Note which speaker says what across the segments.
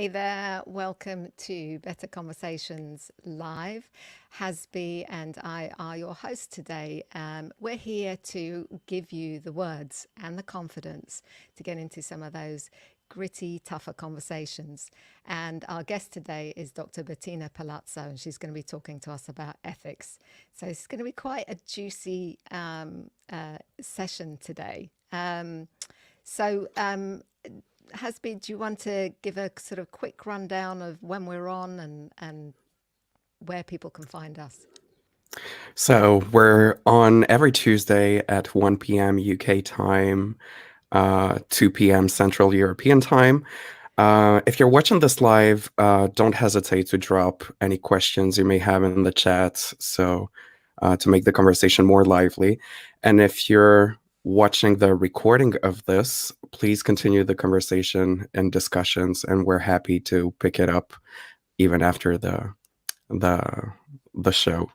Speaker 1: Hey there, welcome to Better Conversations Live. Hasbi and I are your hosts today. We're here to give you the words and the confidence to get into some of those gritty, tougher conversations. And our guest today is Dr. Bettina Palazzo, and she's going to be talking to us about ethics. So it's going to be quite a juicy session today. So, Hasbi, do you want to give a sort of quick rundown of when we're on and where people can find us?
Speaker 2: So we're on every Tuesday at 1 p.m. UK time, 2 p.m. Central European time. If you're watching this live, don't hesitate to drop any questions you may have in the chat, so to make the conversation more lively. And if you're watching the recording of this, please continue the conversation and discussions, and we're happy to pick it up even after the the show.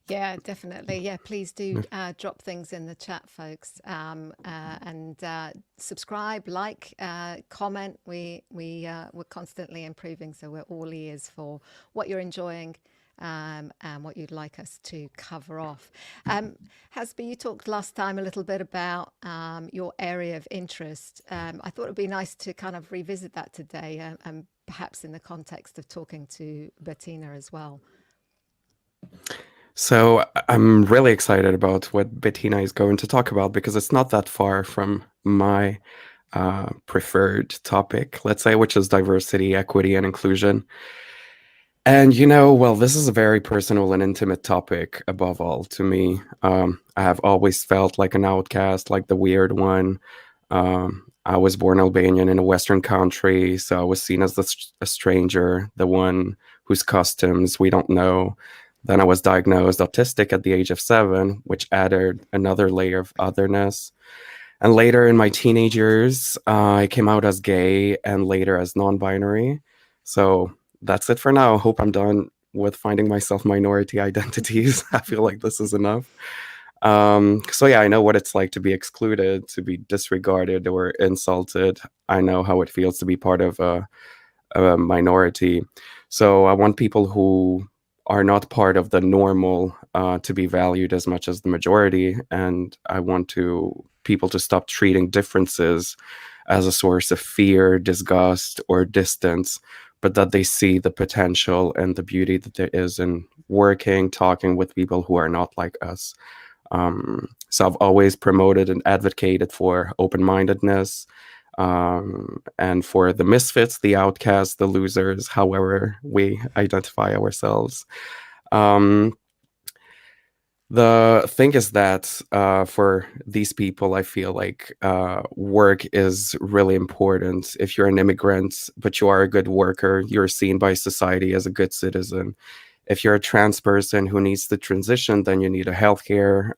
Speaker 1: Yeah, definitely. Yeah, please do drop things in the chat, folks, and subscribe, like, comment. We're constantly improving, so we're all ears for what you're enjoying. And what you'd like us to cover off. Hasbi, you talked last time a little bit about your area of interest. I thought it'd be nice to kind of revisit that today, and perhaps in the context of talking to Bettina as well.
Speaker 2: So I'm really excited about what Bettina is going to talk about because it's not that far from my preferred topic, let's say, which is diversity, equity, and inclusion. And well, this is a very personal and intimate topic above all to me. I have always felt like an outcast, like the weird one. I was born Albanian in a Western country, so I was seen as a stranger, the one whose customs we don't know. Then I was diagnosed autistic at the age of 7, which added another layer of otherness. And later in my teenage years, I came out as gay and later as non-binary. So that's it for now. Hope I'm done with finding myself minority identities. I feel like this is enough. So yeah, I know what it's like to be excluded, to be disregarded or insulted. I know how it feels to be part of a minority. So I want people who are not part of the normal to be valued as much as the majority, and I want people to stop treating differences as a source of fear, disgust, or distance, but that they see the potential and the beauty that there is in working, talking with people who are not like us. So I've always promoted and advocated for open-mindedness, and for the misfits, the outcasts, the losers, however we identify ourselves. Um, the thing is that for these people, I feel like work is really important. If you're an immigrant, but you are a good worker, you're seen by society as a good citizen. If you're a trans person who needs to transition, then you need a healthcare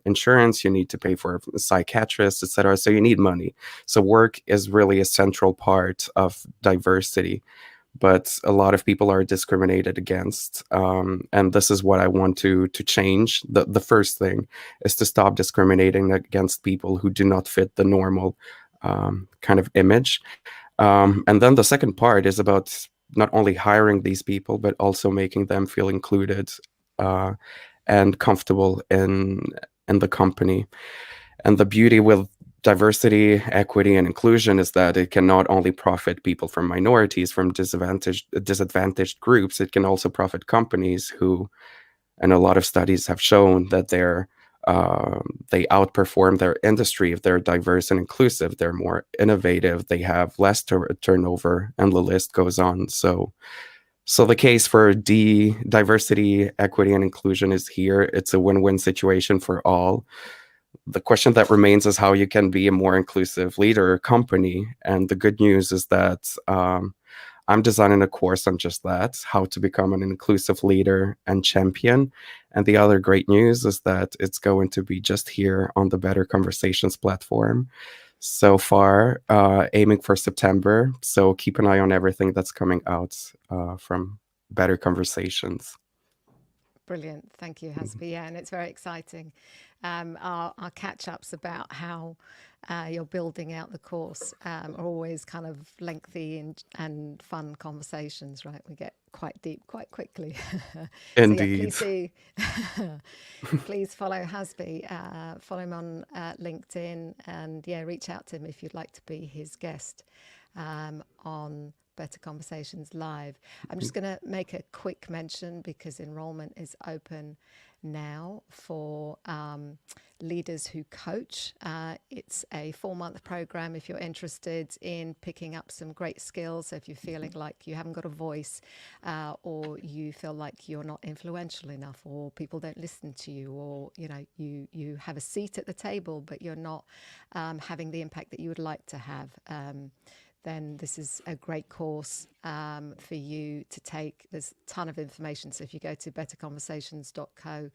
Speaker 2: insurance, you need to pay for a psychiatrist, etc. So you need money. So work is really a central part of diversity, but a lot of people are discriminated against, and this is what I want to change. The first thing is to stop discriminating against people who do not fit the normal kind of image. And then the second part is about not only hiring these people, but also making them feel included uh, and comfortable in the company. And the beauty with diversity, equity, and inclusion is that it can not only profit people from minorities, from disadvantaged groups, it can also profit companies who, and a lot of studies have shown that they outperform their industry if they're diverse and inclusive. They're more innovative. They have less turnover, and the list goes on. So the case for diversity, equity, and inclusion is here. It's a win-win situation for all. The question that remains is how you can be a more inclusive leader or company. And the good news is that I'm designing a course on just that, how to become an inclusive leader and champion. And the other great news is that it's going to be just here on the Better Conversations platform. So far, aiming for September. So keep an eye on everything that's coming out from Better Conversations.
Speaker 1: Brilliant. Thank you, Hasbi. Yeah, and it's very exciting. Our catch-ups about how you're building out the course are always kind of lengthy and fun conversations, right? We get quite deep quite quickly. So yeah,
Speaker 2: Indeed.
Speaker 1: please do. Please follow Hasbi, follow him on LinkedIn, and yeah, reach out to him if you'd like to be his guest on Better Conversations Live. I'm just going to make a quick mention because enrollment is open now for leaders who coach. It's a 4-month program if you're interested in picking up some great skills. So if you're feeling like you haven't got a voice or you feel like you're not influential enough or people don't listen to you, or you have a seat at the table but you're not having the impact that you would like to have, then this is a great course for you to take. There's a ton of information. So if you go to betterconversations.co,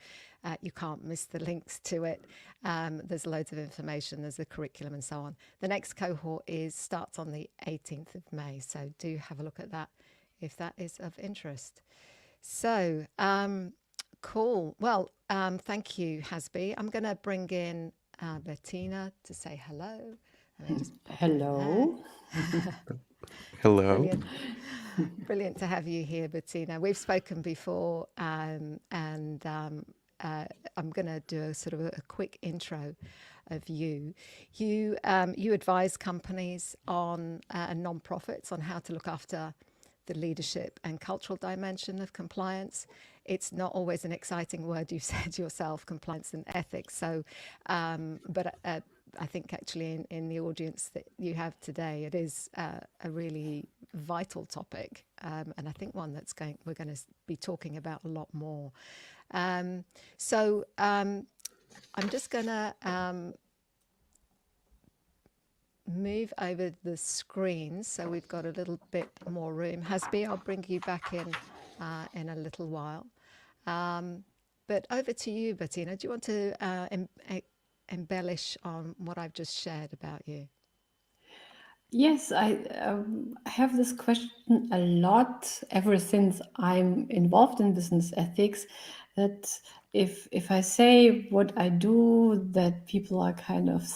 Speaker 1: you can't miss the links to it. There's loads of information. There's the curriculum and so on. The next cohort starts on the 18th of May. So do have a look at that if that is of interest. So cool. Well, thank you, Hasbi. I'm going to bring in Bettina to say hello.
Speaker 3: Hello.
Speaker 2: Hello.
Speaker 1: Brilliant. Brilliant to have you here, Bettina. We've spoken before, and I'm going to do a sort of a quick intro of you. You advise companies on and non-profits on how to look after the leadership and cultural dimension of compliance. It's not always an exciting word, you've said yourself, compliance and ethics. So, but I think actually in the audience that you have today, it is a really vital topic, and I think one we're going to be talking about a lot more. So I'm just going to move over the screen so we've got a little bit more room. Hasbi, I'll bring you back in a little while. But over to you, Bettina. Do you want to embellish on what I've just shared about you?
Speaker 3: Yes, I have this question a lot ever since I'm involved in business ethics, that if I say what I do, that people are kind of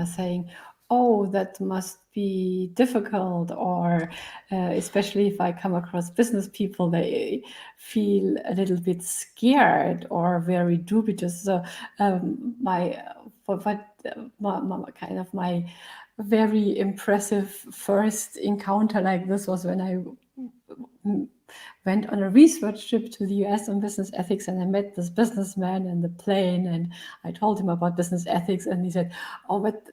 Speaker 3: saying, oh, that must be difficult, or especially if I come across business people, they feel a little bit scared or very dubious. So my kind of my very impressive first encounter like this was when I went on a research trip to the US on business ethics, and I met this businessman in the plane, and I told him about business ethics, and he said, oh, but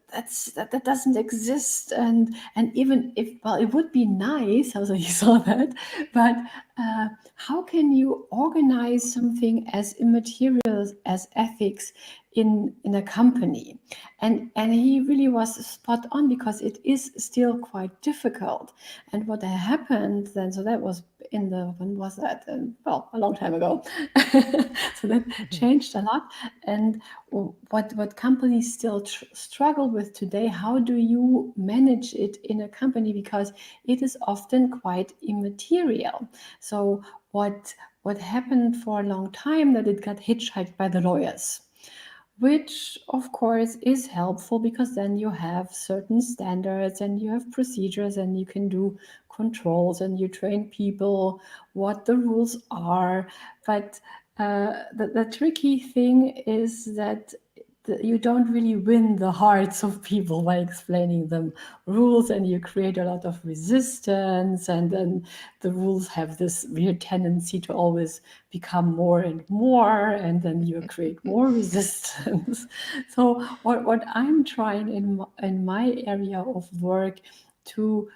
Speaker 3: that doesn't exist, and even if, well, it would be nice, also he saw that, but how can you organize something as immaterial as ethics in a company? And he really was spot on, because it is still quite difficult. And what happened then, so that was when was that? Well, a long time ago. So that changed a lot. And what companies still struggle with today, how do you manage it in a company? Because it is often quite immaterial. So what happened for a long time, that it got hitchhiked by the lawyers, which of course is helpful, because then you have certain standards and you have procedures and you can do controls and you train people what the rules are. But the tricky thing is that you don't really win the hearts of people by explaining them rules, and you create a lot of resistance, and then the rules have this weird tendency to always become more and more, and then you create more resistance. So what I'm trying in my area of work to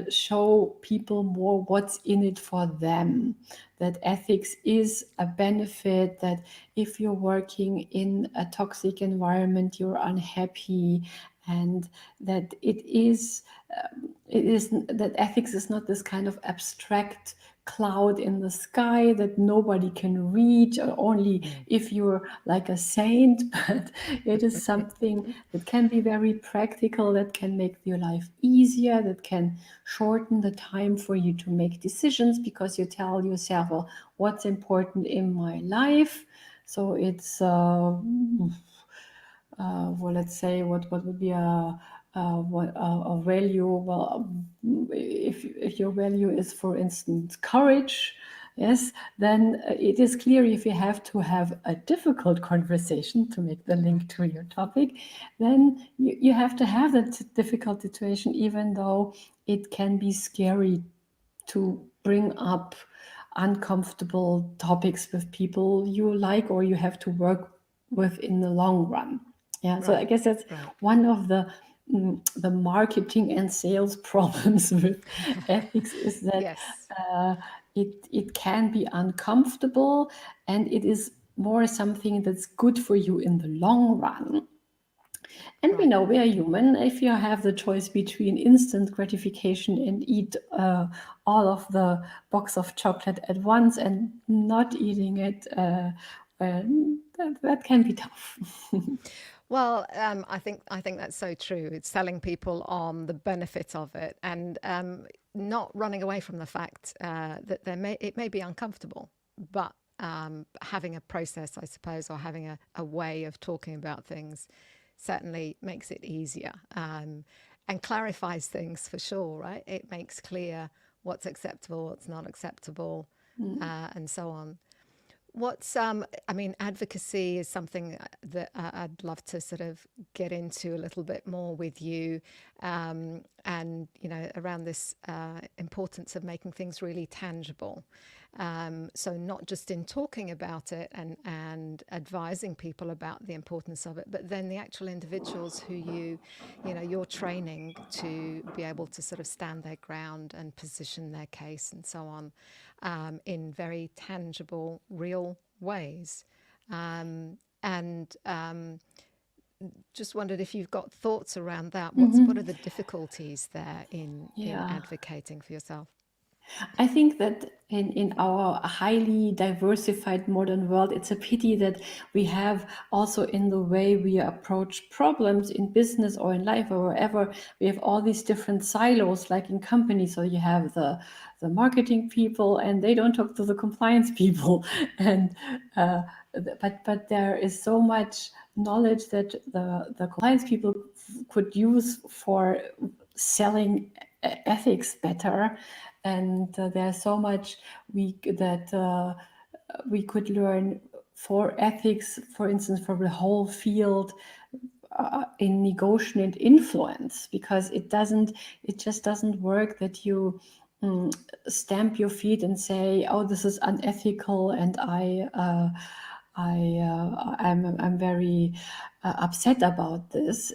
Speaker 3: show people more what's in it for them, that ethics is a benefit, that if you're working in a toxic environment, you're unhappy, and that it is that ethics is not this kind of abstract cloud in the sky that nobody can reach, or only if you're like a saint, but it is something that can be very practical, that can make your life easier, that can shorten the time for you to make decisions, because you tell yourself, well, what's important in my life. So it's well, let's say what would be a value. Well, if your value is, for instance, courage, yes, then it is clear, if you have to have a difficult conversation, to make the link to your topic, then you have to have that difficult situation, even though it can be scary to bring up uncomfortable topics with people you like or you have to work with in the long run. Yeah, so I guess that's one of the marketing and sales problems with ethics, is that
Speaker 1: Yes.
Speaker 3: it can be uncomfortable, and it is more something that's good for you in the long run. And we know we are human. If you have the choice between instant gratification and eat all of the box of chocolate at once and not eating it, that can be tough.
Speaker 1: Well, I think that's so true. It's selling people on the benefit of it, and not running away from the fact that it may be uncomfortable, but having a process, I suppose, or having a way of talking about things certainly makes it easier, and clarifies things for sure, right? It makes clear what's acceptable, what's not acceptable, and so on. I mean, advocacy is something that I'd love to sort of get into a little bit more with you, and, around this importance of making things really tangible. So not just in talking about it and advising people about the importance of it, but then the actual individuals who you're training to be able to sort of stand their ground and position their case and so on, in very tangible, real ways. Just wondered if you've got thoughts around that. What are the difficulties there in advocating for yourself?
Speaker 3: I think that in our highly diversified modern world, it's a pity that we have also, in the way we approach problems in business or in life or wherever, we have all these different silos, like in companies. So you have the marketing people, and they don't talk to the compliance people, and but there is so much knowledge that the compliance people could use for selling ethics better. And there's so much we could learn for ethics, for instance, for the whole field in negotiation and influence, because it just doesn't work that you stamp your feet and say, oh, this is unethical, and I'm very upset about this,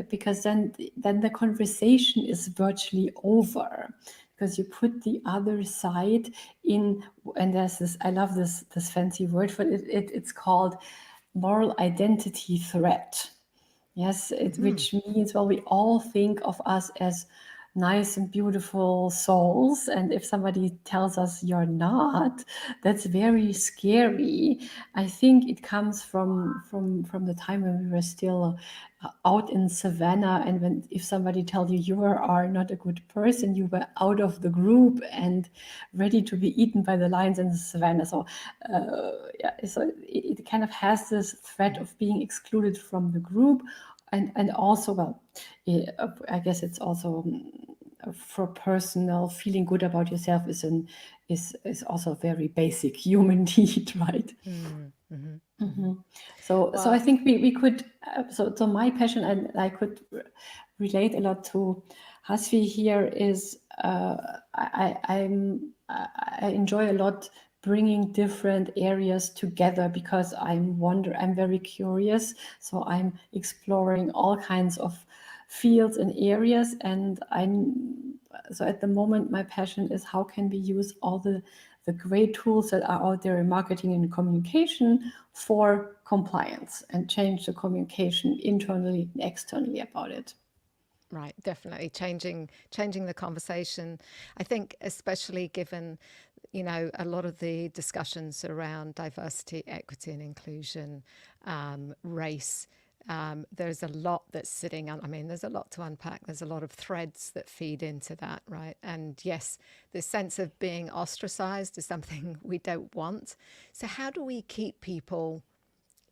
Speaker 3: because then the conversation is virtually over, because you put the other side in, and there's this, I love this fancy word for it, it's called moral identity threat. Yes, which means, well, we all think of us as nice and beautiful souls, and if somebody tells us you're not, that's very scary. I think it comes from the time when we were still out in savannah, and if somebody tells you are not a good person, you were out of the group and ready to be eaten by the lions in the savannah. So so it kind of has this threat of being excluded from the group. And also, well, I guess it's also for personal feeling good about yourself is also a very basic human need, right? So I think we could. So my passion, and I could relate a lot to Hasvi here, is I enjoy a lot bringing different areas together, because I'm very curious, so I'm exploring all kinds of fields and areas, and so at the moment my passion is how can we use all the great tools that are out there in marketing and communication for compliance, and change the communication internally and externally about it.
Speaker 1: Right, definitely changing the conversation. I think especially given, you know, a lot of the discussions around diversity, equity, and inclusion, race. There's a lot that's sitting on. I mean, there's a lot to unpack. There's a lot of threads that feed into that, right? And yes, the sense of being ostracized is something we don't want. So how do we keep people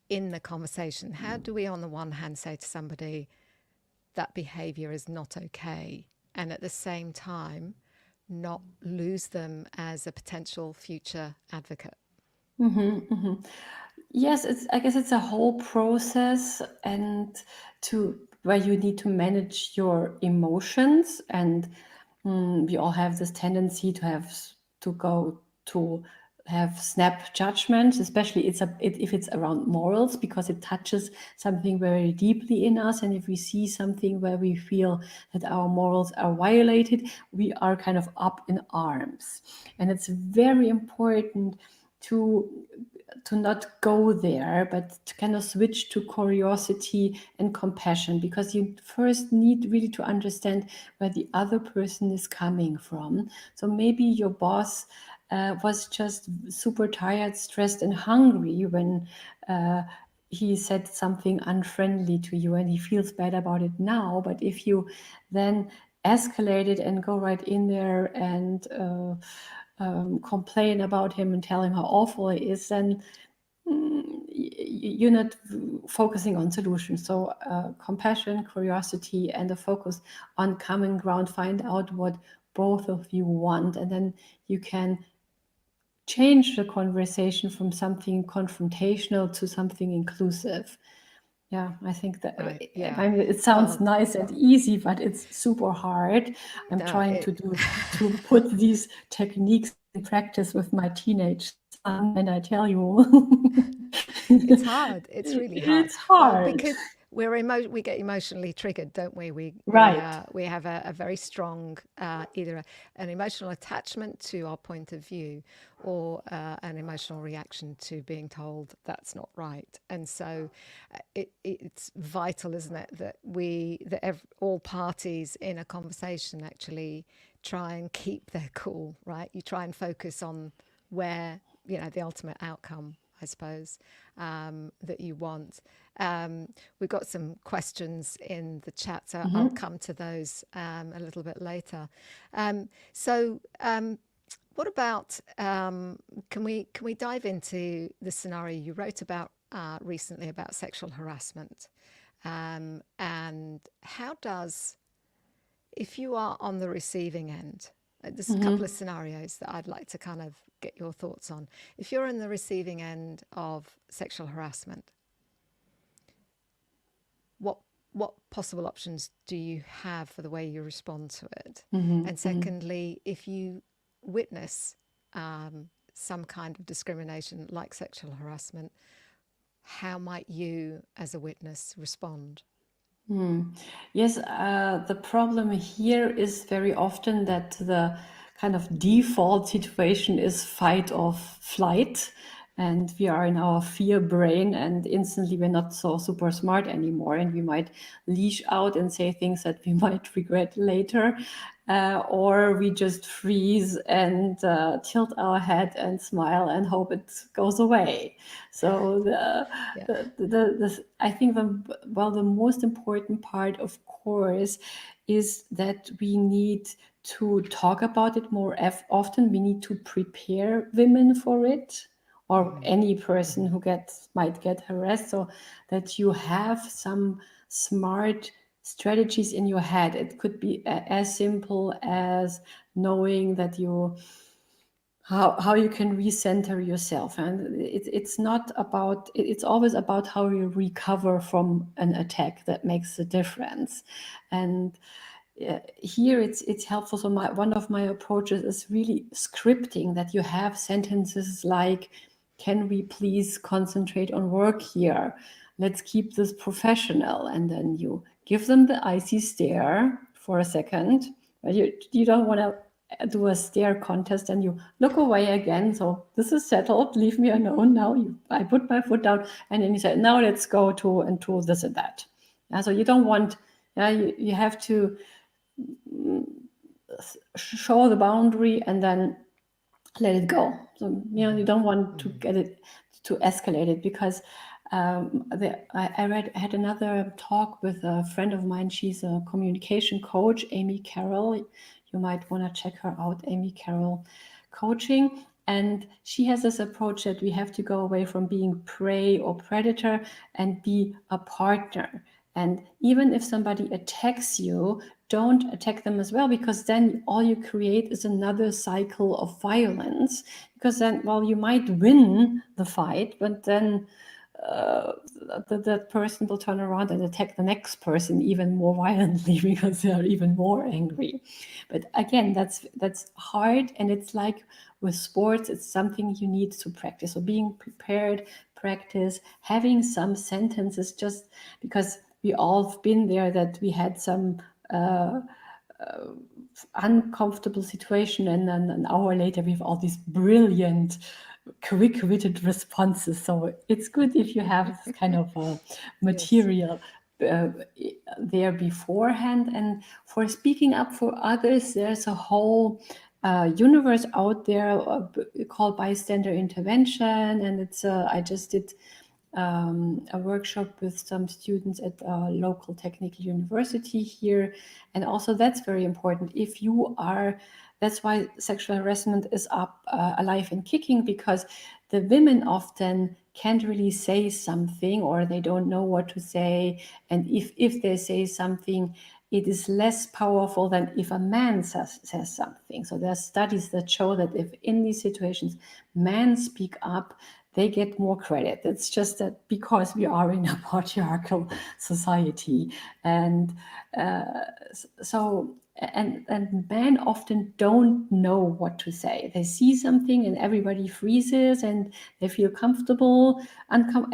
Speaker 1: in the conversation? How do we, on the one hand, say to somebody, that behavior is not okay, and at the same time not lose them as a potential future advocate?
Speaker 3: Yes, I guess it's a whole process, and where you need to manage your emotions, and we all have this tendency to have snap judgments, especially if it's around morals, because it touches something very deeply in us. And if we see something where we feel that our morals are violated, we are kind of up in arms. And it's very important to not go there, but to kind of switch to curiosity and compassion, because you first need really to understand where the other person is coming from. So maybe your boss was just super tired, stressed, and hungry when he said something unfriendly to you, and he feels bad about it now. But if you then escalate it and go right in there and complain about him and tell him how awful he is, then you're not focusing on solutions. So compassion, curiosity, and a focus on common ground. Find out what both of you want, and then you can change the conversation from something confrontational to something inclusive. Yeah, I think that
Speaker 1: Right, yeah.
Speaker 3: I mean, it sounds
Speaker 1: Well,
Speaker 3: nice and easy, but it's super hard. I'm
Speaker 1: no,
Speaker 3: trying to put these techniques in practice with my teenage son, and I tell you,
Speaker 1: it's hard. It's really hard.
Speaker 3: it's
Speaker 1: Well,
Speaker 3: hard.
Speaker 1: because we get emotionally triggered, don't we? We
Speaker 3: Right.
Speaker 1: we have a very strong either an emotional attachment to our point of view, or an emotional reaction to being told that's not right. And so it's vital, isn't it, that all parties in a conversation actually try and keep their cool, right? You try and focus on where, you know, the ultimate outcome, I suppose, that you want. We've got some questions in the chat, so I'll come to those a little bit later. What about, can we dive into the scenario you wrote about recently about sexual harassment? And how does, if you are on the receiving end, there's a couple of scenarios that I'd like to kind of get your thoughts on. If you're in the receiving end of sexual harassment, what possible options do you have for the way you respond to it? And secondly, if you witness some kind of discrimination like sexual harassment, how might you as a witness respond?
Speaker 3: Yes, the problem here is very often that the kind of default situation is fight or flight, and we are in our fear brain, and instantly we're not so super smart anymore, and we might leash out and say things that we might regret later, or we just freeze and tilt our head and smile and hope it goes away. So I think the most important part, of course, is that we need to talk about it more often. We need to prepare women for it, or any person who might get harassed, so that you have some smart strategies in your head. It could be as simple as knowing that how you can recenter yourself, and it's not about it's always about how you recover from an attack that makes a difference. And here it's helpful. So one of my approaches is really scripting, that you have sentences like, can we please concentrate on work here? Let's keep this professional. And then you give them the icy stare for a second, but you don't want to do a stare contest, and you look away again. So this is settled, leave me alone now. I put my foot down, and then you say, now let's go to this and that. So you don't want Yeah, you have to show the boundary and then let it go. So you don't want to get it to escalate it, because I had another talk with a friend of mine. She's a communication coach, Amy Carroll. You might want to check her out, Amy Carroll Coaching. And she has this approach that we have to go away from being prey or predator and be a partner. And even if somebody attacks you, don't attack them as well, because then all you create is another cycle of violence. Because then, well, you might win the fight, but then that person will turn around and attack the next person even more violently because they are even more angry. But again, that's hard, and it's like with sports, it's something you need to practice. So being prepared, practice, having some sentences, just because we all have been there, that we had some uncomfortable situation, and then an hour later we have all these brilliant quick-witted responses. So it's good if you have this kind of material there beforehand. And for speaking up for others, there's a whole universe out there called bystander intervention, and it's I just did a workshop with some students at a local technical university here. And also that's very important. If you are, that's why sexual harassment is up alive and kicking, because the women often can't really say something, or they don't know what to say. And if they say something, it is less powerful than if a man says something. So there are studies that show that if in these situations men speak up, they get more credit. It's just that because we are in a patriarchal society, and men often don't know what to say. They see something and everybody freezes and they feel comfortable.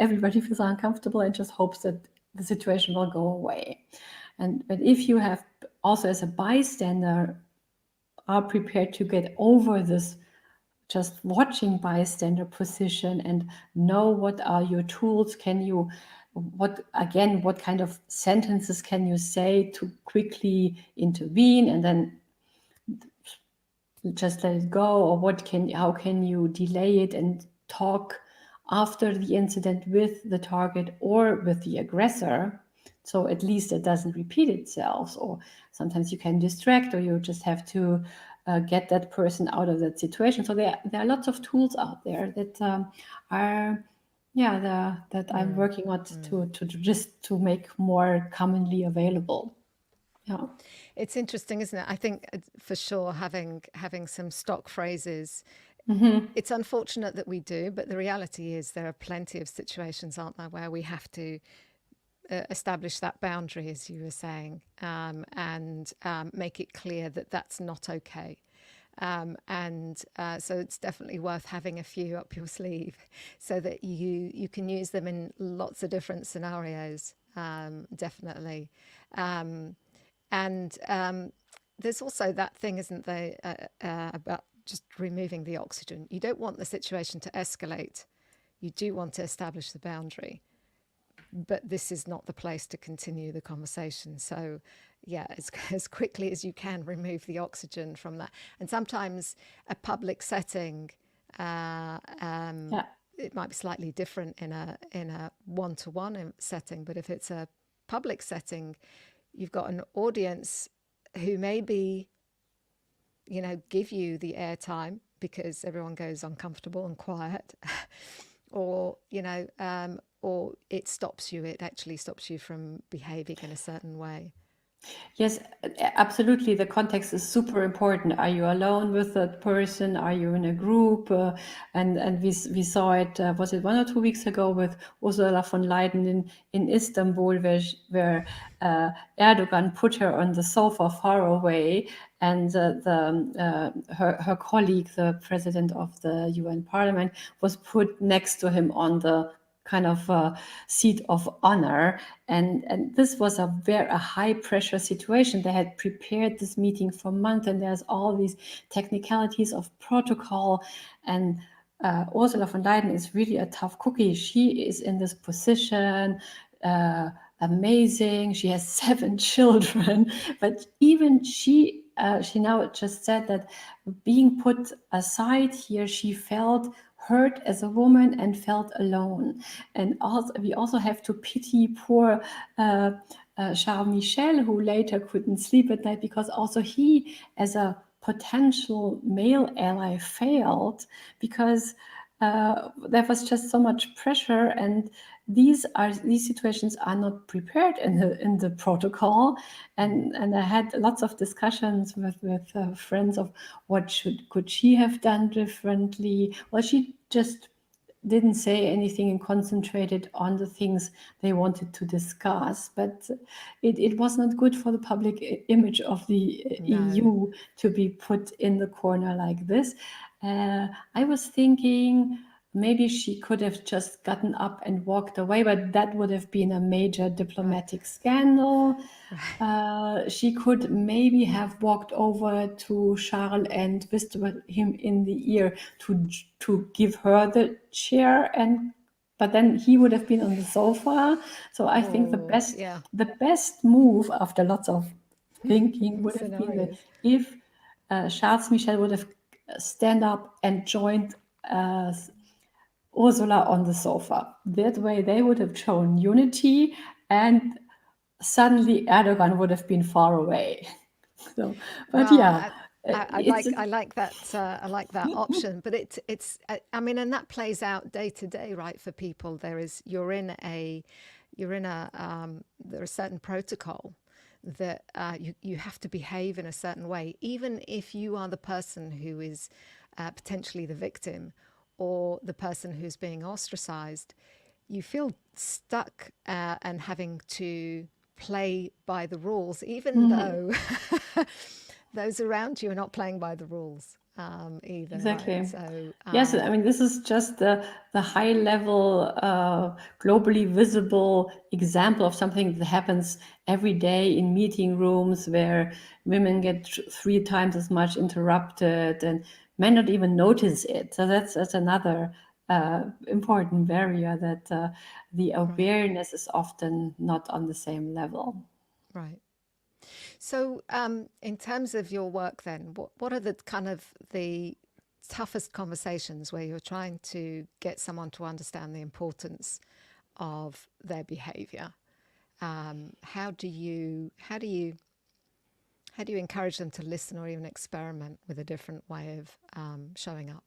Speaker 3: Everybody feels uncomfortable and just hopes that the situation will go away. But if you have also, as a bystander, are prepared to get over this just watching bystander position and know what are your tools, what kind of sentences can you say to quickly intervene and then just let it go, or how can you delay it and talk after the incident with the target or with the aggressor, so at least it doesn't repeat itself. Or sometimes you can distract, or you just have to get that person out of that situation. So there are lots of tools out there that I'm working on to make more commonly available. Yeah.
Speaker 1: It's interesting, isn't it? I think for sure having some stock phrases. It's unfortunate that we do, but the reality is there are plenty of situations, aren't there, where we have to establish that boundary, as you were saying, and make it clear that that's not okay. So it's definitely worth having a few up your sleeve so that you can use them in lots of different scenarios, definitely. There's also that thing, isn't there, about just removing the oxygen. You don't want the situation to escalate. You do want to establish the boundary, but this is not the place to continue the conversation. So yeah, as quickly as you can, remove the oxygen from that. And sometimes a public setting, it might be slightly different in a one-to-one setting, but if it's a public setting, you've got an audience who maybe, give you the airtime because everyone goes uncomfortable and quiet, or it stops you. It actually stops you from behaving in a certain way.
Speaker 3: Yes, absolutely. The context is super important. Are you alone with that person? Are you in a group? And we saw it, was it 1 or 2 weeks ago, with Ursula von Leyen in Istanbul, where Erdogan put her on the sofa far away, and her colleague, the president of the UN Parliament, was put next to him on the kind of seat of honor, and this was a high pressure situation. They had prepared this meeting for months, and there's all these technicalities of protocol, and Ursula von Leyen is really a tough cookie. She is in this position amazing. She has 7 children, but even she now just said that being put aside here, she felt hurt as a woman and felt alone. And also, we also have to pity poor Charles Michel, who later couldn't sleep at night because also he, as a potential male ally, failed because there was just so much pressure, and these situations are not prepared in the protocol. And I had lots of discussions with friends of what could she have done differently. Well, she just didn't say anything and concentrated on the things they wanted to discuss. But it was not good for the public image of the EU to be put in the corner like this. I was thinking maybe she could have just gotten up and walked away, but that would have been a major diplomatic scandal. She could maybe have walked over to Charles and whispered him in the ear to give her the chair, but then he would have been on the sofa. So I think the best move after lots of thinking would have been that if Charles Michel would have stand up and joined Ursula on the sofa. That way they would have shown unity, and suddenly Erdogan would have been far away. So, but
Speaker 1: well, I like that. I like that option, but it's. I mean, and that plays out day to day, right? For people, there is there are certain protocol that you have to behave in a certain way, even if you are the person who is potentially the victim or the person who's being ostracized. You feel stuck and having to play by the rules, even though those around you are not playing by the rules either.
Speaker 3: Exactly.
Speaker 1: Right? So
Speaker 3: yes, I mean, this is just the high level, globally visible example of something that happens every day in meeting rooms where women get 3 times as much interrupted and may not even notice it. So that's another important barrier, that the awareness is often not on the same level.
Speaker 1: Right. So in terms of your work then, what are the kind of the toughest conversations where you're trying to get someone to understand the importance of their behavior? How do you encourage them to listen or even experiment with a different way of showing up?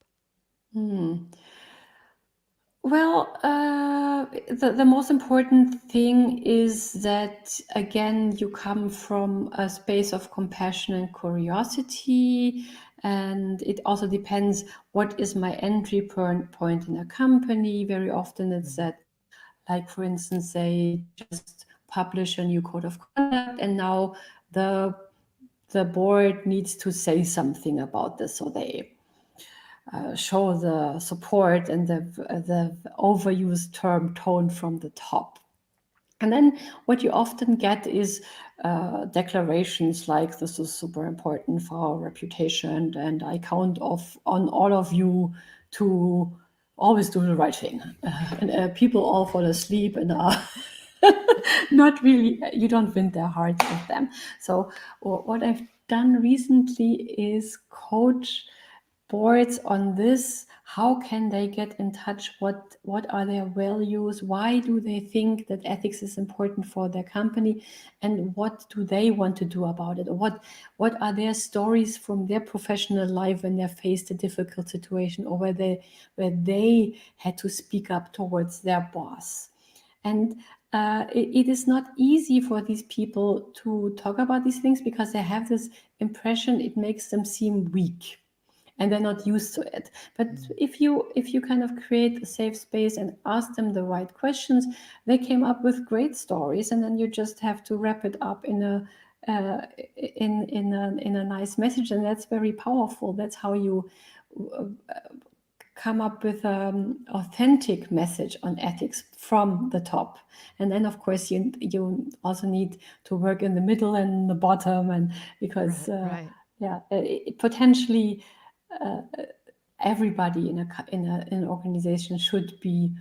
Speaker 3: Well, the most important thing is that, again, you come from a space of compassion and curiosity. And it also depends what is my entry point in a company. Very often it's that, like, for instance, they just publish a new code of conduct, and now the board needs to say something about this. So they show the support and the overused term tone from the top. And then what you often get is declarations like, this is super important for our reputation, and I count on all of you to always do the right thing. And people all fall asleep and are not really, you don't win their hearts with them. So what I've done recently is coach boards on this. How can they get in touch? What are their values? Why do they think that ethics is important for their company? And what do they want to do about it? Or what are their stories from their professional life when they faced a difficult situation, or where they had to speak up towards their boss? And it is not easy for these people to talk about these things because they have this impression it makes them seem weak, and they're not used to it. But if you kind of create a safe space and ask them the right questions, they came up with great stories, and then you just have to wrap it up in a nice message, and that's very powerful. That's how you come up with an authentic message on ethics from the top. And then, of course, you also need to work in the middle and the bottom, and because potentially everybody in an organization should be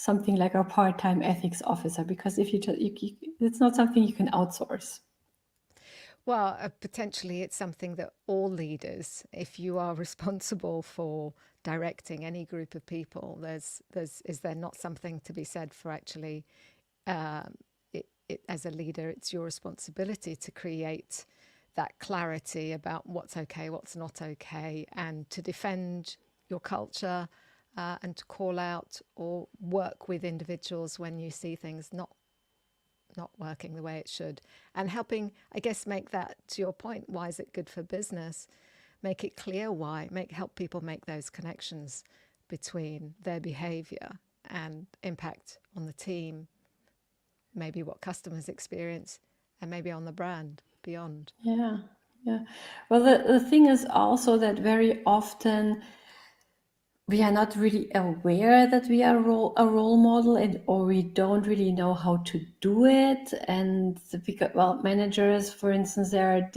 Speaker 3: something like a part-time ethics officer, because if it's not something you can outsource.
Speaker 1: Well, potentially it's something that all leaders, if you are responsible for directing any group of people, is there not something to be said for actually, as a leader, it's your responsibility to create that clarity about what's okay, what's not okay, and to defend your culture, and to call out or work with individuals when you see things not working the way it should, and helping, I guess, make that, to your point, why is it good for business, make it clear why, help people make those connections between their behavior and impact on the team, maybe what customers experience, and maybe on the brand beyond.
Speaker 3: Yeah. Well, the thing is also that very often we are not really aware that we are a role model, or we don't really know how to do it. And because, well, managers, for instance, they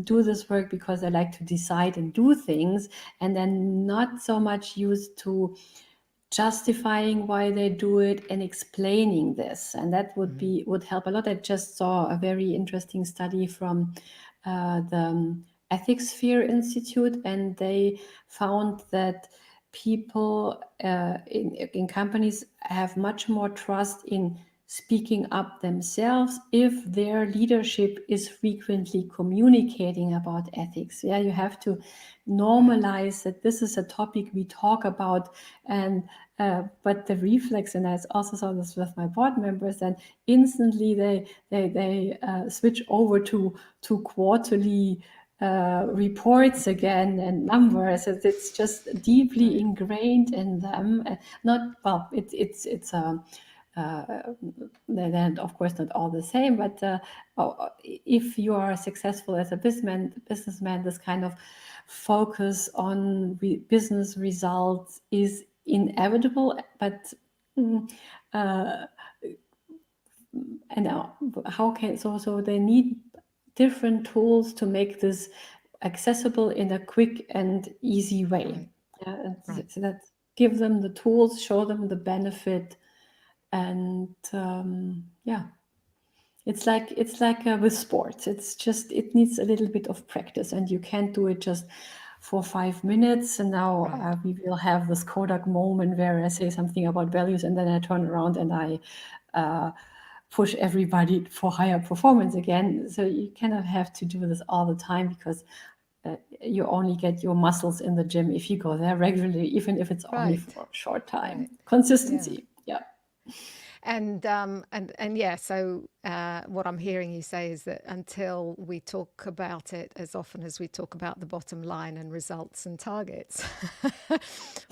Speaker 3: do this work because they like to decide and do things, and then not so much used to justifying why they do it and explaining this. And that would help a lot. I just saw a very interesting study from the Ethics Sphere Institute, and they found that people in companies have much more trust in speaking up themselves if their leadership is frequently communicating about ethics. Yeah, you have to normalize that this is a topic we talk about, and but the reflex, and I also saw this with my board members, and instantly they switch over to quarterly reports again and numbers. It's just deeply ingrained in them. Not well. It's then of course not all the same, but if you are successful as a businessman, this kind of focus on business results is inevitable. But and how can so they need different tools to make this accessible in a quick and easy way.
Speaker 1: Right.
Speaker 3: So that give them the tools, show them the benefit, and it's like with sports. It's just, it needs a little bit of practice, and you can't do it just for 5 minutes. And now we will have this Kodak moment where I say something about values, and then I turn around and I push everybody for higher performance again. So you cannot have to do this all the time, because you only get your muscles in the gym if you go there regularly, even if it's only for a short time.
Speaker 1: Right.
Speaker 3: Consistency. Yeah.
Speaker 1: And yeah, so what I'm hearing you say is that until we talk about it as often as we talk about the bottom line and results and targets,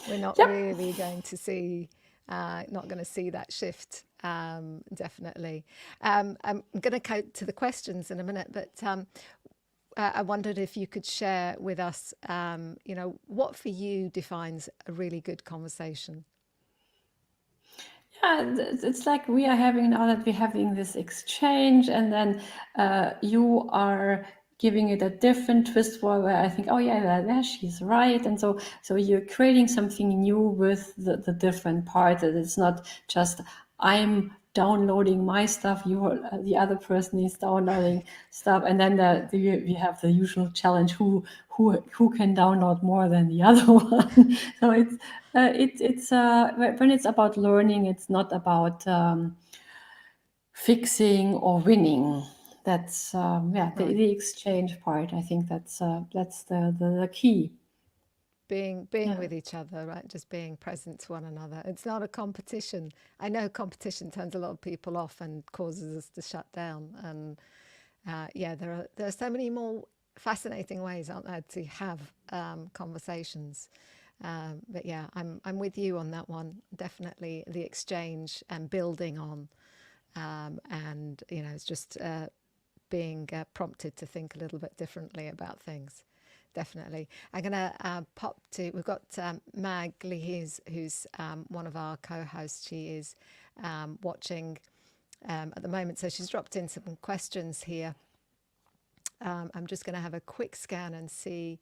Speaker 1: we're not really going to see that shift. Definitely. I'm going to go to the questions in a minute, but I wondered if you could share with us, what for you defines a really good conversation.
Speaker 3: Yeah, it's like we are having now that we're having this exchange, and then you are giving it a different twist where I think, oh yeah, there she's right. And so you're creating something new with the different part, that it's not just I'm downloading my stuff, the other person is downloading stuff, and then we have the usual challenge, who can download more than the other one. So it's when it's about learning, it's not about fixing or winning. That's the exchange part. I think that's the key.
Speaker 1: Being with each other, right? Just being present to one another. It's not a competition. I know competition turns a lot of people off and causes us to shut down. And there are so many more fascinating ways, aren't there, to have conversations. But yeah, I'm with you on that one. Definitely the exchange and building on, and it's just being prompted to think a little bit differently about things. Definitely. I'm going to pop to, we've got Mag Lee, who's one of our co-hosts. She is watching at the moment, so she's dropped in some questions here. I'm just going to have a quick scan and see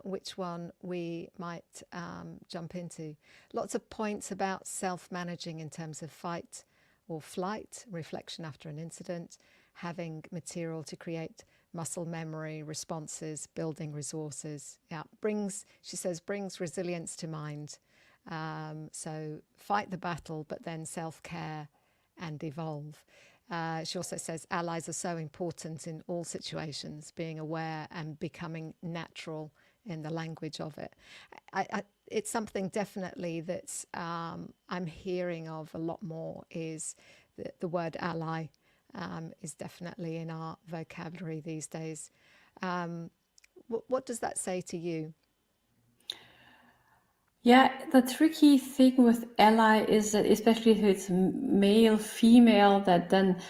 Speaker 1: which one we might jump into. Lots of points about self-managing in terms of fight or flight, reflection after an incident, having material to create muscle memory responses, building resources. Yeah, she says, brings resilience to mind. So fight the battle, but then self-care and evolve. She also says allies are so important in all situations, being aware and becoming natural in the language of it. It's something definitely that I'm hearing of a lot more, is the word ally is definitely in our vocabulary these days. What does that say to you?
Speaker 3: Yeah, the tricky thing with ally is that, especially if it's male, female, that then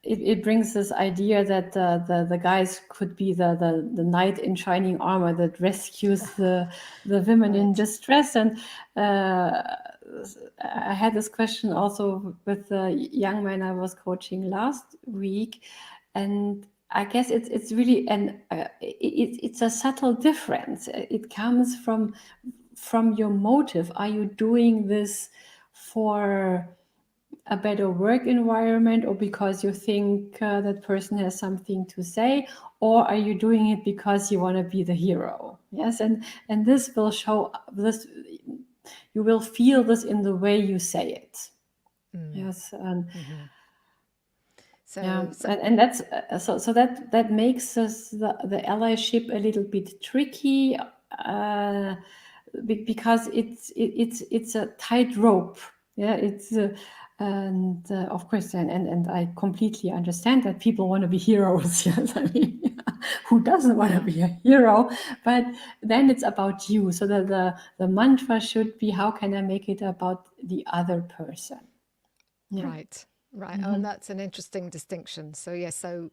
Speaker 3: it brings this idea that the guys could be the knight in shining armor that rescues the women in distress. And I had this question also with the young man I was coaching last week, and I guess it's really it's a subtle difference. It comes from your motive. Are you doing this for a better work environment, or because you think that person has something to say, or are you doing it because you want to be the hero? Yes, and this will show this. You will feel this in the way you say it. Yes, and
Speaker 1: So,
Speaker 3: yeah, and that's so that makes us the allyship a little bit tricky, because it's a tightrope. Yeah, it's and of course, and I completely understand that people want to be heroes. Yes, I mean, who doesn't want to be a hero? But then it's about you. So the mantra should be, how can I make it about the other person? Yeah.
Speaker 1: Right. Oh, and that's an interesting distinction. So yeah, so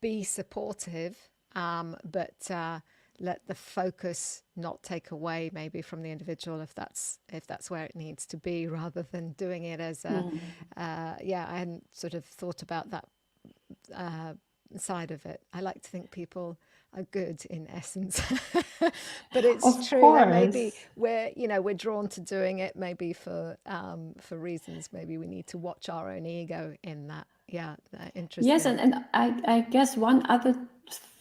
Speaker 1: be supportive, but let the focus not take away maybe from the individual, if that's where it needs to be, rather than doing it as a yeah, I hadn't sort of thought about that side of it. I like to think people are good in essence, but it's
Speaker 3: Of
Speaker 1: true that maybe
Speaker 3: course.
Speaker 1: we're drawn to doing it maybe for reasons, maybe we need to watch our own ego in that. Yeah, interesting.
Speaker 3: Yes, and I guess one other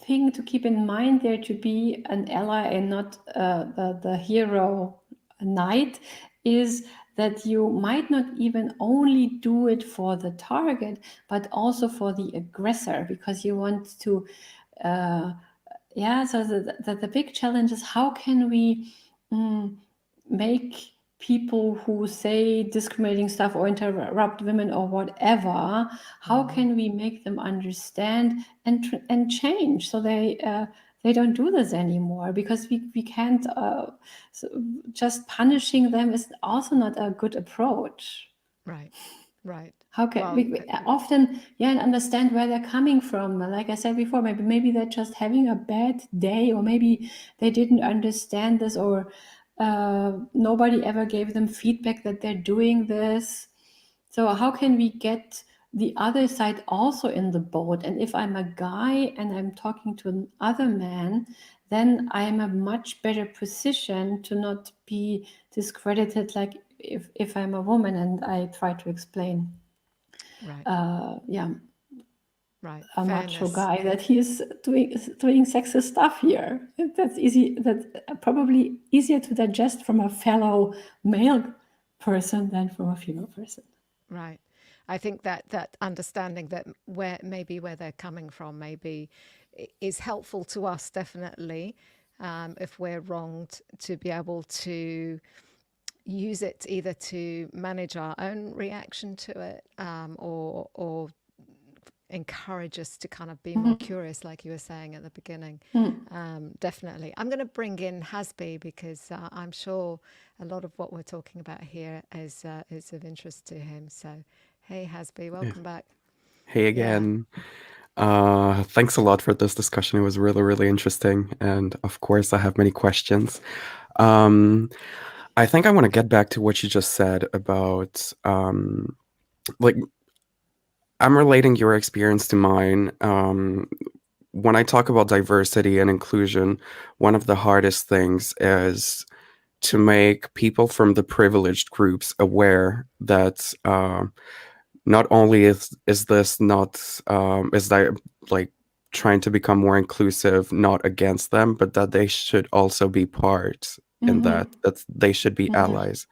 Speaker 3: thing to keep in mind there, to be an ally and not the hero knight, is that you might not even only do it for the target, but also for the aggressor, because you want to so the big challenge is, how can we make people who say discriminating stuff or interrupt women or whatever, how can we make them understand and change, so they don't do this anymore? Because we can't so just punishing them is also not a good approach.
Speaker 1: Right.
Speaker 3: How can we often and understand where they're coming from? Like I said before, maybe they're just having a bad day, or maybe they didn't understand this, or nobody ever gave them feedback that they're doing this. So how can we get the other side also in the boat? And if I'm a guy and I'm talking to another man, then I'm a much better position to not be discredited, like if I'm a woman and I try to explain
Speaker 1: Right.
Speaker 3: a
Speaker 1: Fairness.
Speaker 3: macho guy that he's doing sexist stuff here. That's easy. That's probably easier to digest from a fellow male person than from a female person.
Speaker 1: Right. I think that understanding that where they're coming from maybe is helpful to us, definitely, if we're wronged, to be able to use it either to manage our own reaction to it, or encourage us to kind of be more curious, like you were saying at the beginning. Definitely. I'm going to bring in Hasbi, because I'm sure a lot of what we're talking about here is of interest to him. So, hey, Hasbi, welcome back.
Speaker 2: Hey again. Thanks a lot for this discussion. It was really, really interesting. And of course, I have many questions. I think I want to get back to what you just said about, like, I'm relating your experience to mine. when I talk about diversity and inclusion, one of the hardest things is to make people from the privileged groups aware that not only is this not is that like trying to become more inclusive, not against them, but that they should also be part in that they should be allies.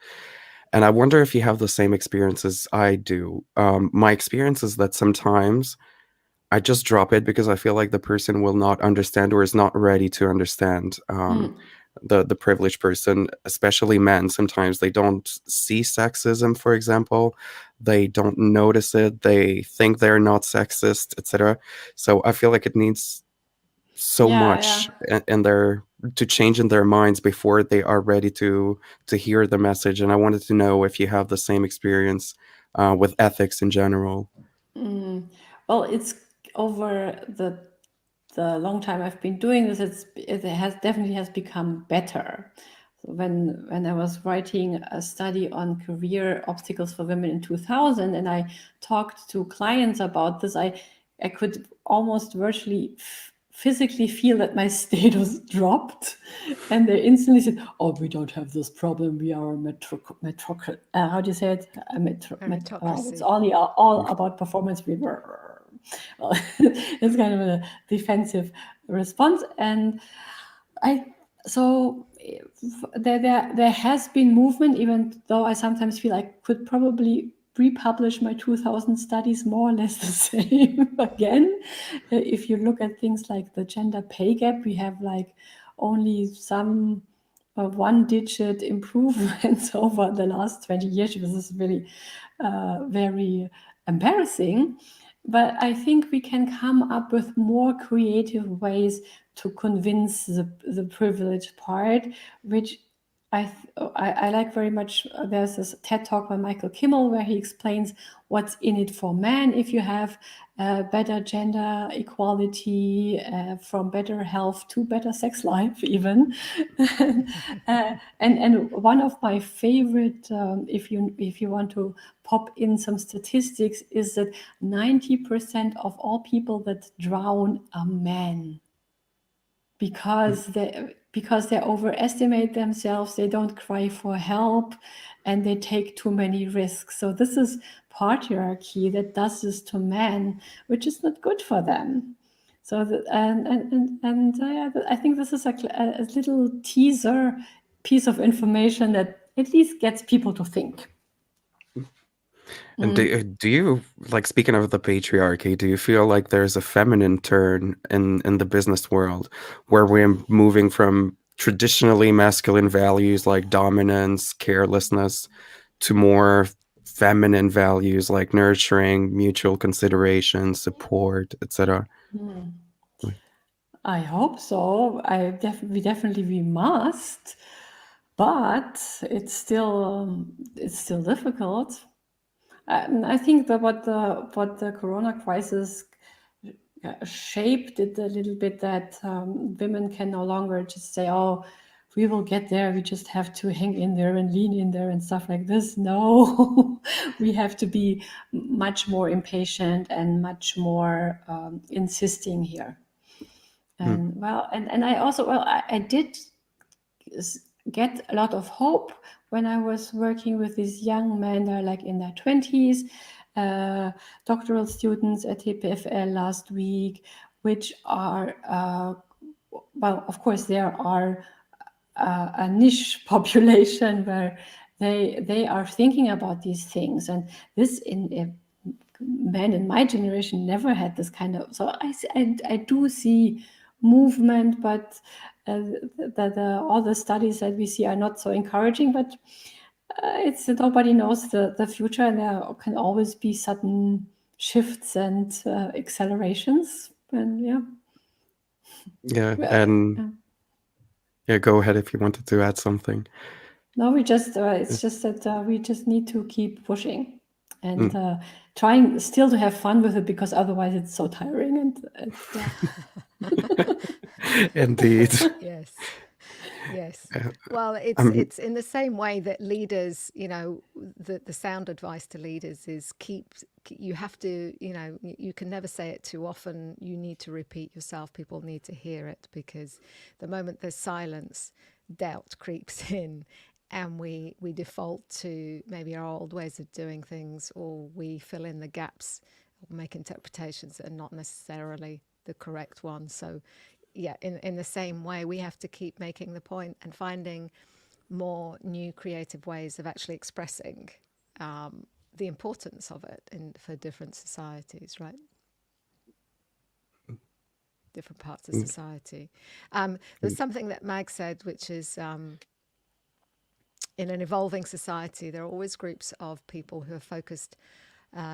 Speaker 2: And I wonder if you have the same experience as I do. My experience is that sometimes I just drop it because I feel like the person will not understand or is not ready to understand. The privileged person, especially men, sometimes they don't see sexism, for example. They don't notice it. They think they're not sexist, etc. So I feel like it needs so much in their to change in their minds before they are ready to hear the message. And I wanted to know if you have the same experience with ethics in general.
Speaker 3: Well, it's over the long time I've been doing this, it has definitely become better. So when I was writing a study on career obstacles for women in 2000, and I talked to clients about this, I could almost virtually physically feel that my status dropped, and they instantly said, "Oh, we don't have this problem. We are a how do you say it?
Speaker 1: Meritocracy.
Speaker 3: It's only all about performance. We were." Well, it's kind of a defensive response, and there has been movement, even though I sometimes feel I could probably republish my 2000 studies more or less the same again. If you look at things like the gender pay gap, we have like only some one-digit improvements over the last 20 years. This is really very embarrassing. But I think we can come up with more creative ways to convince the privileged part, which I like very much. There's this TED talk by Michael Kimmel where he explains what's in it for men if you have better gender equality, from better health to better sex life even. And one of my favorite, if you want to pop in some statistics, is that 90% of all people that drown are men, because they overestimate themselves, they don't cry for help, and they take too many risks. So this is patriarchy that does this to men, which is not good for them. So I think this is a little teaser piece of information that at least gets people to think.
Speaker 2: And do you, like, speaking of the patriarchy, do you feel like there's a feminine turn in the business world where we're moving from traditionally masculine values like dominance, carelessness, to more feminine values like nurturing, mutual consideration, support, etc.?
Speaker 3: I hope so. We must, but it's still difficult. I think that what the Corona crisis shaped it a little bit, that women can no longer just say, "Oh, we will get there. We just have to hang in there and lean in there and stuff like this." No, we have to be much more impatient and much more insisting here. And I did get a lot of hope when I was working with these young men. They're like in their 20s, doctoral students at TPFL last week, which are, of course, there are a niche population where they are thinking about these things. And this men in my generation never had this kind of. So I do see movement, but all the studies that we see are not so encouraging. But it's nobody knows the future, and there can always be sudden shifts and accelerations. And
Speaker 2: go ahead if you wanted to add something.
Speaker 3: No, we just it's just that we just need to keep pushing and trying still to have fun with it, because otherwise it's so tiring. And
Speaker 2: Indeed.
Speaker 1: Yes. Yes.
Speaker 2: Uh,
Speaker 1: Well,
Speaker 2: I'm
Speaker 1: it's in the same way that leaders, the sound advice to leaders is you have to, you can never say it too often. You need to repeat yourself. People need to hear it, because the moment there's silence, doubt creeps in, and we default to maybe our old ways of doing things, or we fill in the gaps or make interpretations that are not necessarily the correct one. So yeah, in the same way, we have to keep making the point and finding more new creative ways of actually expressing the importance of it for different societies, right? Different parts of society. There's something that Mag said, which is in an evolving society, there are always groups of people who are focused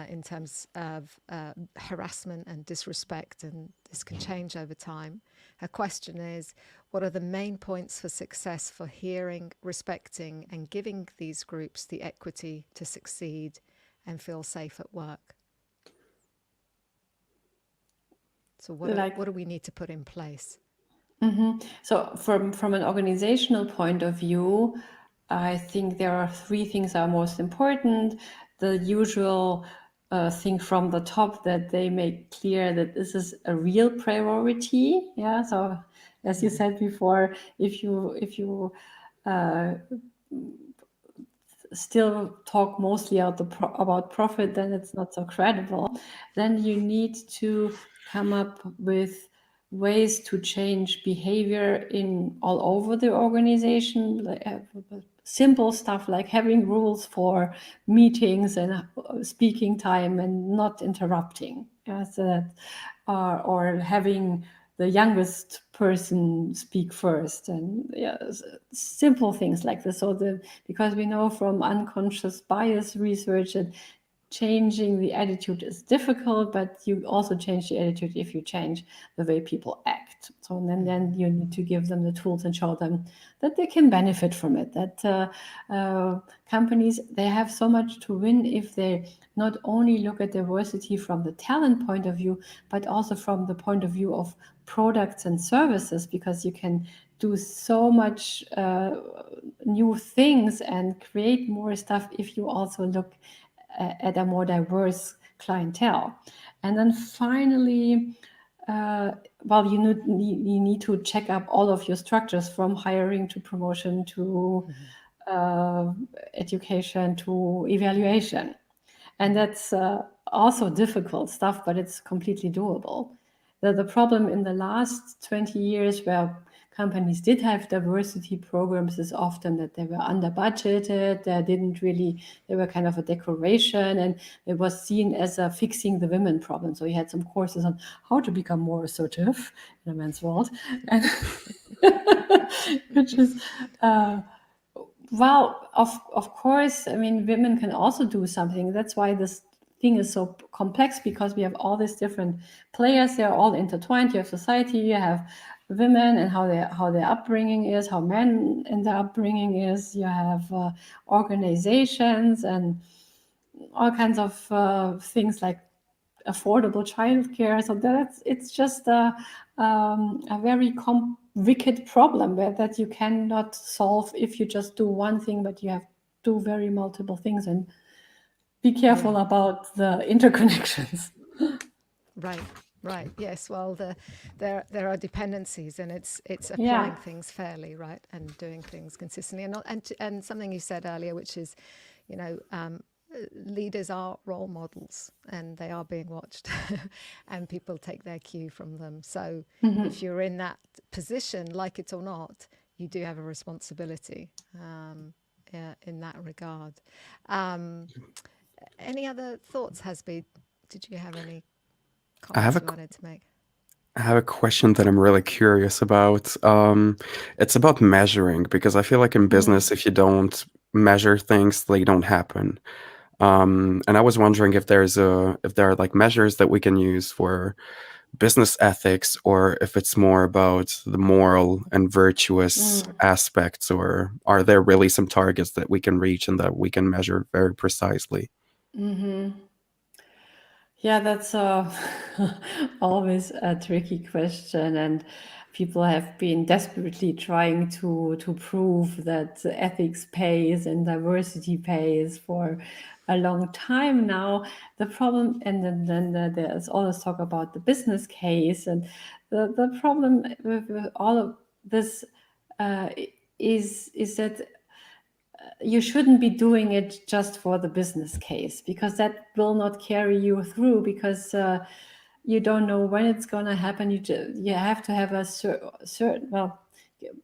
Speaker 1: in terms of harassment and disrespect, and this can change over time. Her question is, what are the main points for success for hearing, respecting, and giving these groups the equity to succeed and feel safe at work? So what do we need to put in place?
Speaker 3: So from an organizational point of view, I think there are three things that are most important. The usual thing from the top, that they make clear that this is a real priority. Yeah. So as you said before, if you still talk mostly about profit, then it's not so credible. Then you need to come up with ways to change behavior in all over the organization, like, simple stuff like having rules for meetings and speaking time and not interrupting. Yeah, so that, or having the youngest person speak first, and simple things like this. So because we know from unconscious bias research that changing the attitude is difficult, but you also change the attitude if you change the way people act. So then you need to give them the tools and show them that they can benefit from it, that companies, they have so much to win if they not only look at diversity from the talent point of view, but also from the point of view of products and services, because you can do so much new things and create more stuff if you also look at a more diverse clientele. And then finally, you need to check up all of your structures, from hiring to promotion to education to evaluation. And that's also difficult stuff, but it's completely doable. The problem in the last 20 years where companies did have diversity programs is often that they were under budgeted, they were kind of a decoration, and it was seen as a fixing the women problem. So you had some courses on how to become more assertive in a men's world, and which is well, of course, I mean, women can also do something. That's why this thing is so complex, because we have all these different players. They're all intertwined. You have society, you have women and how their upbringing is, how men and their upbringing is. You have organizations and all kinds of things like affordable childcare. So it's just a very wicked problem that you cannot solve if you just do one thing, but you have to do very multiple things, and be careful about the interconnections.
Speaker 1: Right. Yes. Well, there are dependencies, and it's applying things fairly, right, and doing things consistently, and something you said earlier, which is, leaders are role models, and they are being watched, and people take their cue from them. So if you're in that position, like it or not, you do have a responsibility in that regard. Any other thoughts, Hasbi? Did you have any
Speaker 2: I have
Speaker 1: comments
Speaker 2: a
Speaker 1: you wanted to make?
Speaker 2: I have a question that I'm really curious about. It's about measuring, because I feel like in business, if you don't measure things, they don't happen. And I was wondering if there are like measures that we can use for business ethics, or if it's more about the moral and virtuous aspects, or are there really some targets that we can reach and that we can measure very precisely?
Speaker 3: Yeah, that's always a tricky question. And people have been desperately trying to prove that ethics pays and diversity pays for a long time now. The problem, and then there's always talk about the business case, and the problem with all of this is that you shouldn't be doing it just for the business case, because that will not carry you through, because you don't know when it's going to happen. You have to have a certain, well,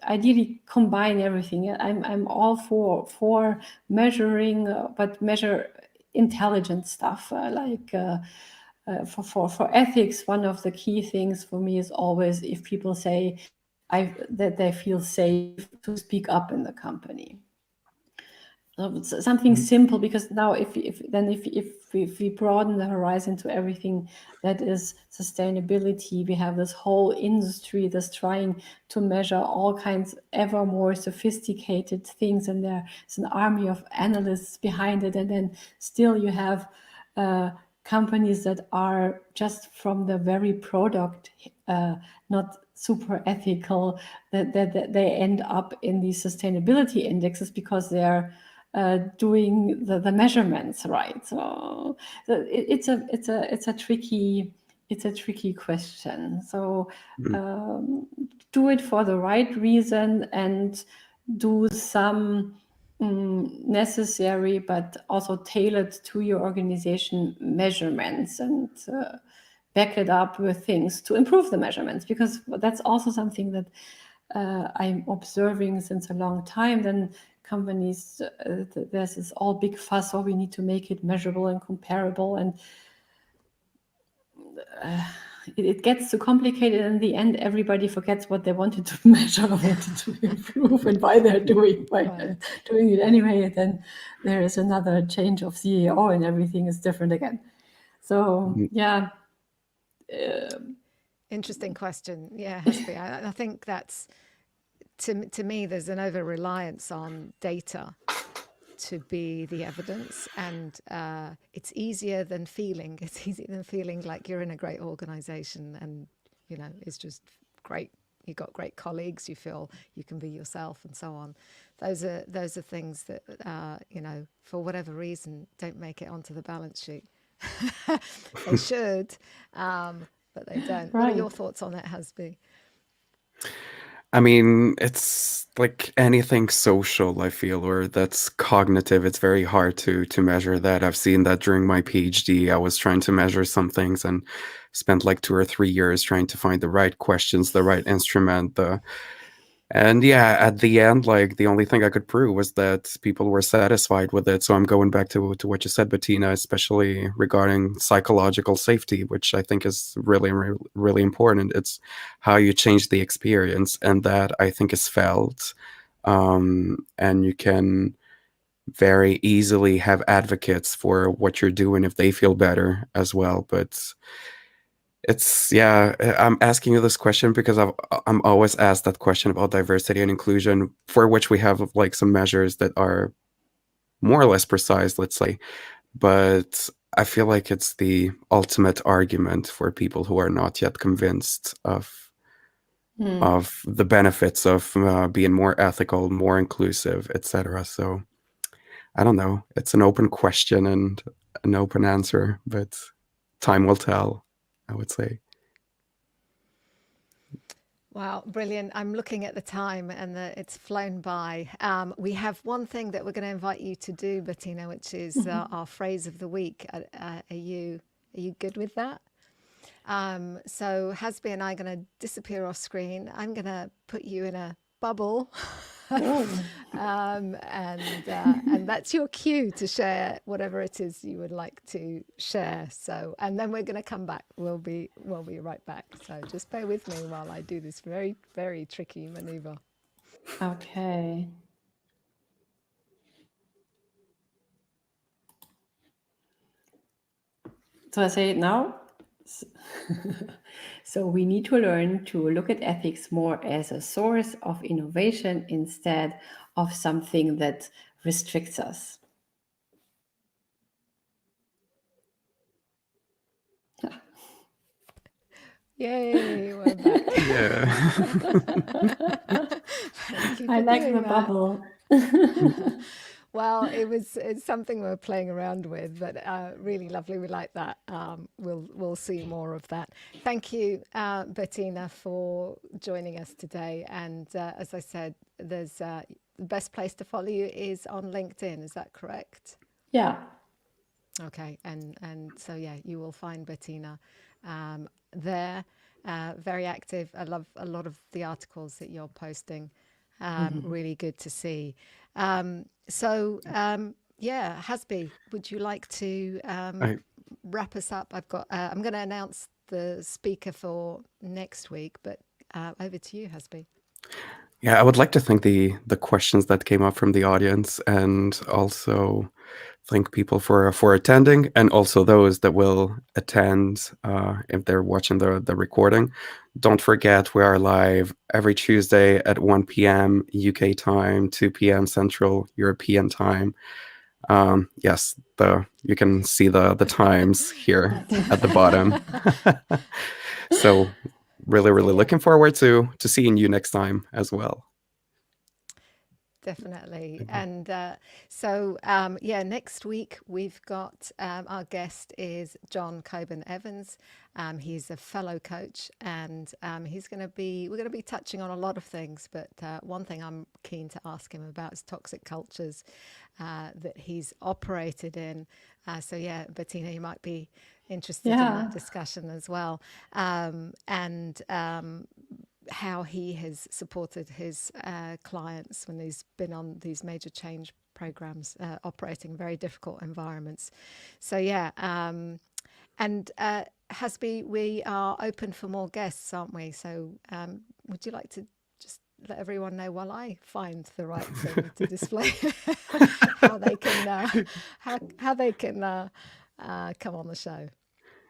Speaker 3: ideally combine everything. I'm all for measuring, but measure intelligent stuff. For ethics, one of the key things for me is always if people say that they feel safe to speak up in the company. Something simple, because now if we broaden the horizon to everything that is sustainability, we have this whole industry that's trying to measure all kinds ever more sophisticated things, and there's an army of analysts behind it, and then still you have companies that are just from the very product not super ethical, that they end up in these sustainability indexes because they're doing the measurements right. So it's a tricky question. So do it for the right reason and do some necessary but also tailored to your organization measurements, and back it up with things to improve the measurements, because that's also something that I'm observing since a long time. Then companies, there's this all big fuss, we need to make it measurable and comparable, and it gets too complicated. In the end, everybody forgets what they wanted to measure, wanted to improve, and why they're doing it anyway. And then there is another change of CEO and everything is different again. So yeah.
Speaker 1: Interesting question. Yeah, Hesby. I think that's, to me, there's an over-reliance on data to be the evidence, and it's easier than feeling. It's easier than feeling like you're in a great organization, and it's just great. You've got great colleagues. You feel you can be yourself, and so on. Those are things that for whatever reason don't make it onto the balance sheet. They should, but they don't. Right. What are your thoughts on it, Hesby?
Speaker 2: I mean, it's like anything social, I feel, or that's cognitive. It's very hard to measure that. I've seen that during my PhD. I was trying to measure some things and spent like 2 or 3 years trying to find the right questions, the right instrument, and yeah, at the end, like the only thing I could prove was that people were satisfied with it. So I'm going back to what you said, Bettina, especially regarding psychological safety, which I think is really, really important. It's how you change the experience, and that I think is felt. And you can very easily have advocates for what you're doing if they feel better as well. But I'm asking you this question because I'm always asked that question about diversity and inclusion, for which we have like some measures that are more or less precise, let's say. But I feel like it's the ultimate argument for people who are not yet convinced of the benefits of being more ethical, more inclusive, etc. So I don't know. It's an open question and an open answer, but time will tell, I would say.
Speaker 1: Wow, brilliant. I'm looking at the time and it's flown by. We have one thing that we're going to invite you to do, Bettina, which is our phrase of the week. Are you good with that? So Hesby and I are going to disappear off screen. I'm going to put you in a bubble. And that's your cue to share whatever it is you would like to share. So, and then we're going to come back. We'll be right back. So just bear with me while I do this very, very tricky maneuver.
Speaker 3: Okay. So I say it now. So we need to learn to look at ethics more as a source of innovation instead of something that restricts us.
Speaker 1: Yay, we're back.
Speaker 2: Yeah.
Speaker 1: Thank you
Speaker 3: I
Speaker 1: for
Speaker 3: like
Speaker 1: doing
Speaker 3: the
Speaker 1: that.
Speaker 3: bubble.
Speaker 1: Well, it's something we're playing around with, but really lovely. We like that. We'll see more of that. Thank you, Bettina, for joining us today. And as I said, there's the best place to follow you is on LinkedIn. Is that correct?
Speaker 3: Yeah.
Speaker 1: Okay, and so yeah, you will find Bettina there. Very active. I love a lot of the articles that you're posting. Really good to see. Yeah, Hasbi, would you like to
Speaker 2: I,
Speaker 1: wrap us up? I'm going to announce the speaker for next week, but over to you, Hasbi.
Speaker 2: yeah, I would like to thank the questions that came up from the audience, and also thank people for attending, and also those that will attend if they're watching the recording. Don't forget, we are live every Tuesday at 1 p.m. UK time, 2 p.m. Central European time. Yes, you can see the times here at the bottom. So really looking forward to seeing you next time as well.
Speaker 1: Definitely. And yeah, next week we've got our guest is John Coburn Evans. He's a fellow coach, and we're going to be touching on a lot of things, but one thing I'm keen to ask him about is toxic cultures that he's operated in. So yeah, Bettina, you might be interested in that discussion as well. How he has supported his clients when he's been on these major change programs, operating in very difficult environments. So yeah, and Hasbi, we are open for more guests, aren't we? So would you like to just let everyone know while I find the right thing to display how they can how they can come on the show?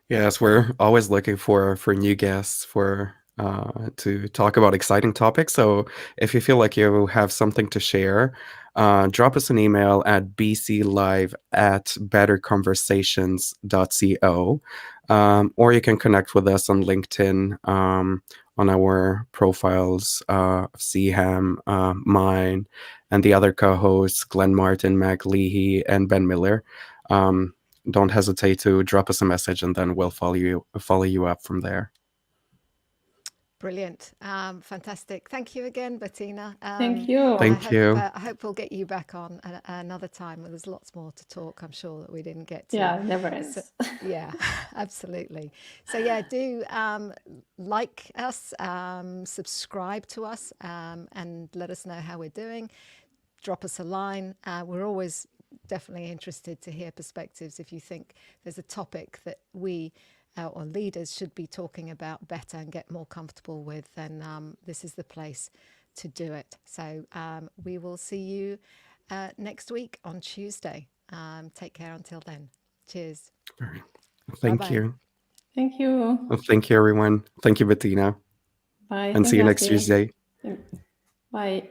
Speaker 2: Yes, we're always looking for new guests to talk about exciting topics. So if you feel like you have something to share, drop us an email at bclive@betterconversations.co, or you can connect with us on LinkedIn on our profiles, Seaham, mine, and the other co-hosts, Glenn Martin, Mac Leahy, and Ben Miller. Don't hesitate to drop us a message, and then we'll follow you up from there.
Speaker 1: Brilliant. Fantastic. Thank you again, Bettina.
Speaker 3: Thank you.
Speaker 2: Thank you.
Speaker 1: I hope we'll get you back on another time. There's lots more to talk, I'm sure, that we didn't get to.
Speaker 3: Yeah, never is.
Speaker 1: So, yeah, absolutely. So yeah, do like us, subscribe to us, and let us know how we're doing. Drop us a line. We're always definitely interested to hear perspectives. If you think there's a topic that we or leaders should be talking about better and get more comfortable with, then this is the place to do it. So we will see you next week on Tuesday. Take care until then. Cheers.
Speaker 2: All right. Thank you.
Speaker 3: Thank you.
Speaker 2: Thank you, everyone. Thank you, Bettina.
Speaker 3: Bye.
Speaker 2: And see you next Tuesday.
Speaker 3: Bye.